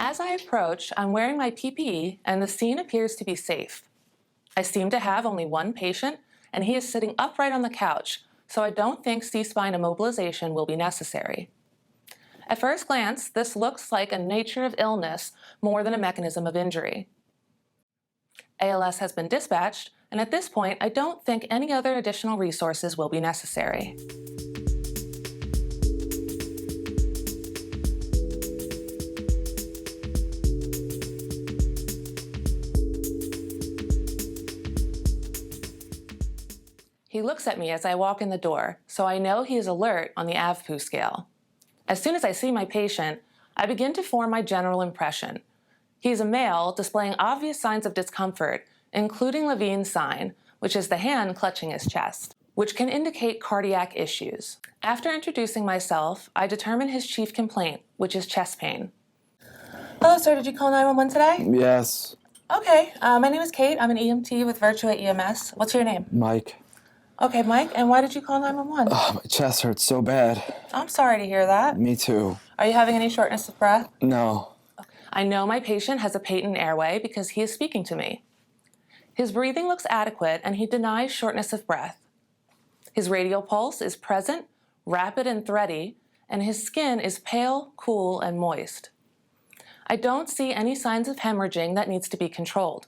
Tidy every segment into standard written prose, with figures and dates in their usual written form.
As I approach, I'm wearing my PPE and the scene appears to be safe. I seem to have only one patient, and he is sitting upright on the couch, so I don't think C-spine immobilization will be necessary. At first glance, this looks like a nature of illness more than a mechanism of injury. ALS has been dispatched, and at this point, I don't think any other additional resources will be necessary. He looks at me as I walk in the door, so I know he is alert on the AVPU scale. As soon as I see my patient, I begin to form my general impression. He is a male displaying obvious signs of discomfort, including Levine's sign, which is the hand clutching his chest, which can indicate cardiac issues. After introducing myself, I determine his chief complaint, which is chest pain. Hello, sir. Did you call 911 today? Yes. Okay. My name is Kate. I'm an EMT with Virtua EMS. What's your name? Mike. Okay, Mike. And why did you call 911? My chest hurts so bad. I'm sorry to hear that. Me too. Are you having any shortness of breath? No. I know my patient has a patent airway because he is speaking to me. His breathing looks adequate and he denies shortness of breath. His radial pulse is present, rapid and thready, and his skin is pale, cool, and moist. I don't see any signs of hemorrhaging that needs to be controlled.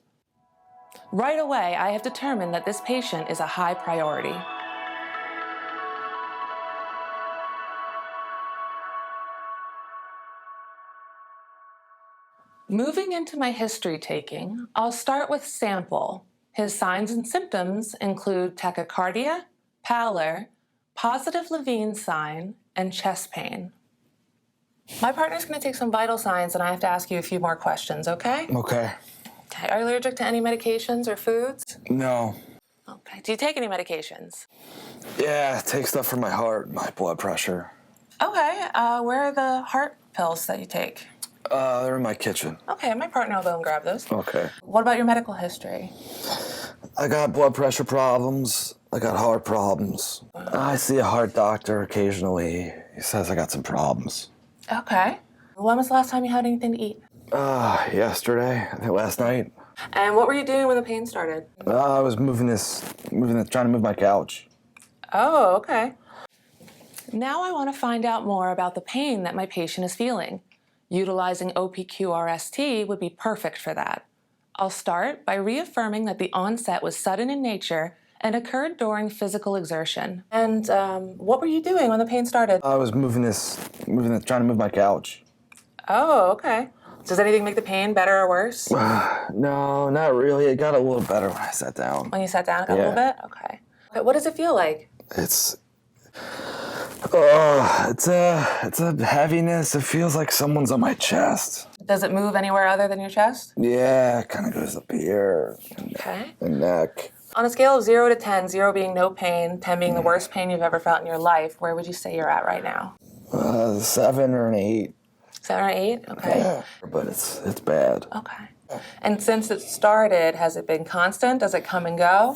Right away, I have determined that this patient is a high priority. Moving into my history taking, I'll start with sample. His signs and symptoms include tachycardia, pallor, positive Levine sign, and chest pain. My partner's going to take some vital signs and I have to ask you a few more questions, okay? Okay. Okay, are you allergic to any medications or foods? No. Okay, do you take any medications? Yeah, take stuff for my heart, my blood pressure. Okay, where are the heart pills that you take? They're in my kitchen. Okay, my partner will go and grab those. Okay. What about your medical history? I got blood pressure problems. I got heart problems. I see a heart doctor occasionally. He says I got some problems. Okay. When was the last time you had anything to eat? Yesterday, I think last night. And what were you doing when the pain started? I was trying to move my couch. Oh, okay. Now I want to find out more about the pain that my patient is feeling. Utilizing OPQ-RST would be perfect for that. I'll start by reaffirming that the onset was sudden in nature and occurred during physical exertion. And what were you doing when the pain started? I was trying to move my couch. Oh, okay. Does anything make the pain better or worse? No, not really. It got a little better when I sat down. When you sat down, it got a little bit? Okay. What does it feel like? It's a heaviness. It feels like someone's on my chest. Does it move anywhere other than your chest? Yeah, it kind of goes up here. Okay. The neck. On a scale of 0 to 10, 0 being no pain, 10 being the worst pain you've ever felt in your life, where would you say you're at right now? 7 or an 8. 7 or 8? Okay. Yeah, but it's bad. Okay. And since it started, has it been constant? Does it come and go?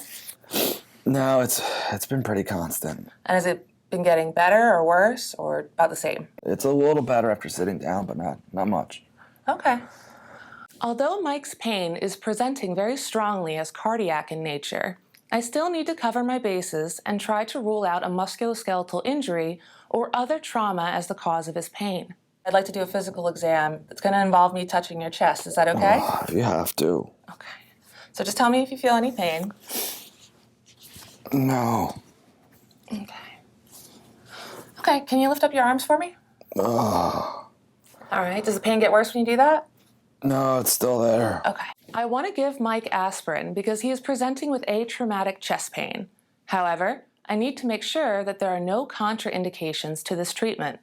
No, it's been pretty constant. And has it been getting better or worse or about the same? It's a little better after sitting down, but not much. Okay. Although Mike's pain is presenting very strongly as cardiac in nature, I still need to cover my bases and try to rule out a musculoskeletal injury or other trauma as the cause of his pain. I'd like to do a physical exam. It's going to involve me touching your chest. Is that okay? You have to. Okay. So just tell me if you feel any pain. No. Okay. Okay, can you lift up your arms for me? All right, does the pain get worse when you do that? No, it's still there. Okay. I want to give Mike aspirin because he is presenting with atraumatic chest pain. However, I need to make sure that there are no contraindications to this treatment.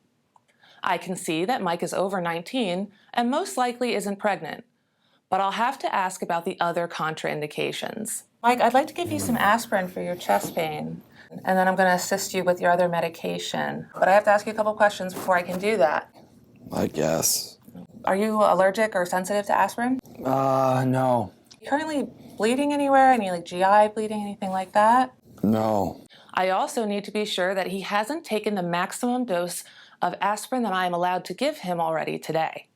I can see that Mike is over 19 and most likely isn't pregnant, but I'll have to ask about the other contraindications. Mike, I'd like to give you some aspirin for your chest pain, and then I'm going to assist you with your other medication. But I have to ask you a couple questions before I can do that. I guess. Are you allergic or sensitive to aspirin? No. You currently bleeding anywhere? Any GI bleeding, anything like that? No. I also need to be sure that he hasn't taken the maximum dose of aspirin that I am allowed to give him already today.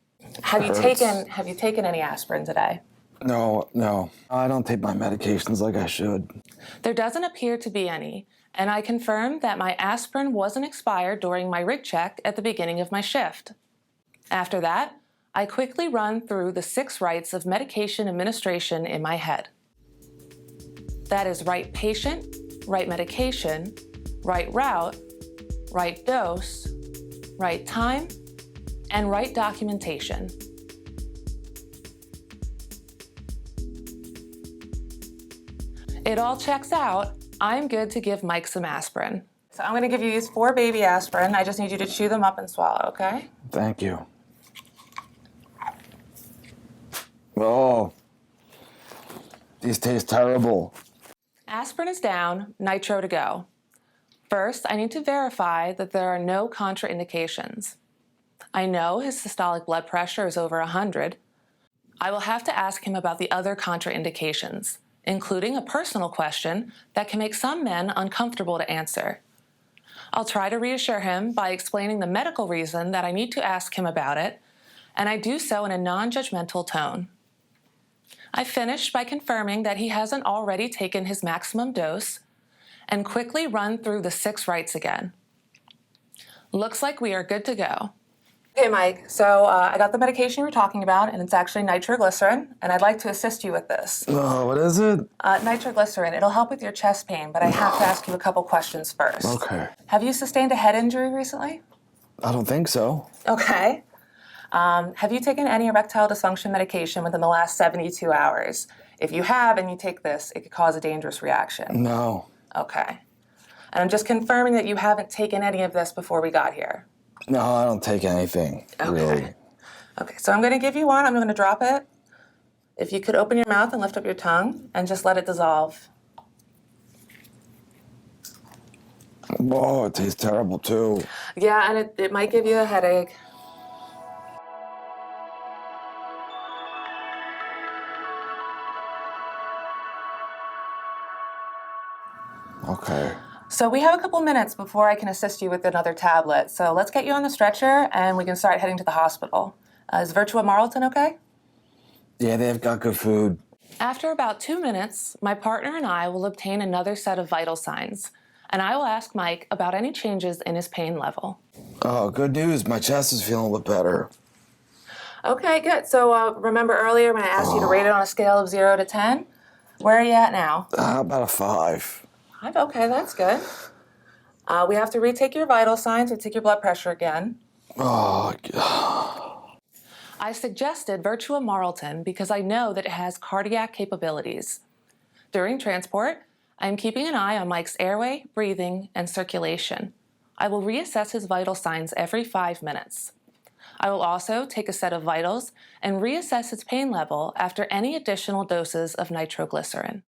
Have you Hurts. taken any aspirin today? No. I don't take my medications like I should. There doesn't appear to be any, and I confirmed that my aspirin wasn't expired during my rig check at the beginning of my shift. After that, I quickly run through the 6 rights of medication administration in my head. That is right patient, right medication, right route, right dose, right time, and right documentation. It all checks out. I'm good to give Mike some aspirin. So I'm going to give you these 4 baby aspirin. I just need you to chew them up and swallow, okay? Thank you. Oh, these taste terrible. Aspirin is down, nitro to go. First, I need to verify that there are no contraindications. I know his systolic blood pressure is over 100. I will have to ask him about the other contraindications, including a personal question that can make some men uncomfortable to answer. I'll try to reassure him by explaining the medical reason that I need to ask him about it, and I do so in a non-judgmental tone. I finish by confirming that he hasn't already taken his maximum dose and quickly run through the 6 rights again. Looks like we are good to go. Okay, Mike, so I got the medication you were talking about, and it's actually nitroglycerin, and I'd like to assist you with this. Oh, what is it? Nitroglycerin, it'll help with your chest pain, but I have to ask you a couple questions first. Okay. Have you sustained a head injury recently? I don't think so. Okay. Have you taken any erectile dysfunction medication within the last 72 hours? If you have and you take this, it could cause a dangerous reaction. No. Okay. And I'm just confirming that you haven't taken any of this before we got here. No, I don't take anything, really. Okay, so I'm going to give you one. I'm going to drop it. If you could open your mouth and lift up your tongue and just let it dissolve. Oh, it tastes terrible, too. Yeah, and it might give you a headache. Okay. So we have a couple minutes before I can assist you with another tablet. So let's get you on the stretcher and we can start heading to the hospital. Is Virtua Marlton okay? Yeah, they've got good food. After about 2 minutes, my partner and I will obtain another set of vital signs, and I will ask Mike about any changes in his pain level. Oh, good news. My chest is feeling a little better. Okay, good. So remember earlier when I asked you to rate it on a scale of 0 to 10? Where are you at now? About a 5. Okay, that's good. We have to retake your vital signs and take your blood pressure again. Oh, God. I suggested Virtua Marlton because I know that it has cardiac capabilities. During transport, I am keeping an eye on Mike's airway, breathing, and circulation. I will reassess his vital signs every 5 minutes. I will also take a set of vitals and reassess his pain level after any additional doses of nitroglycerin.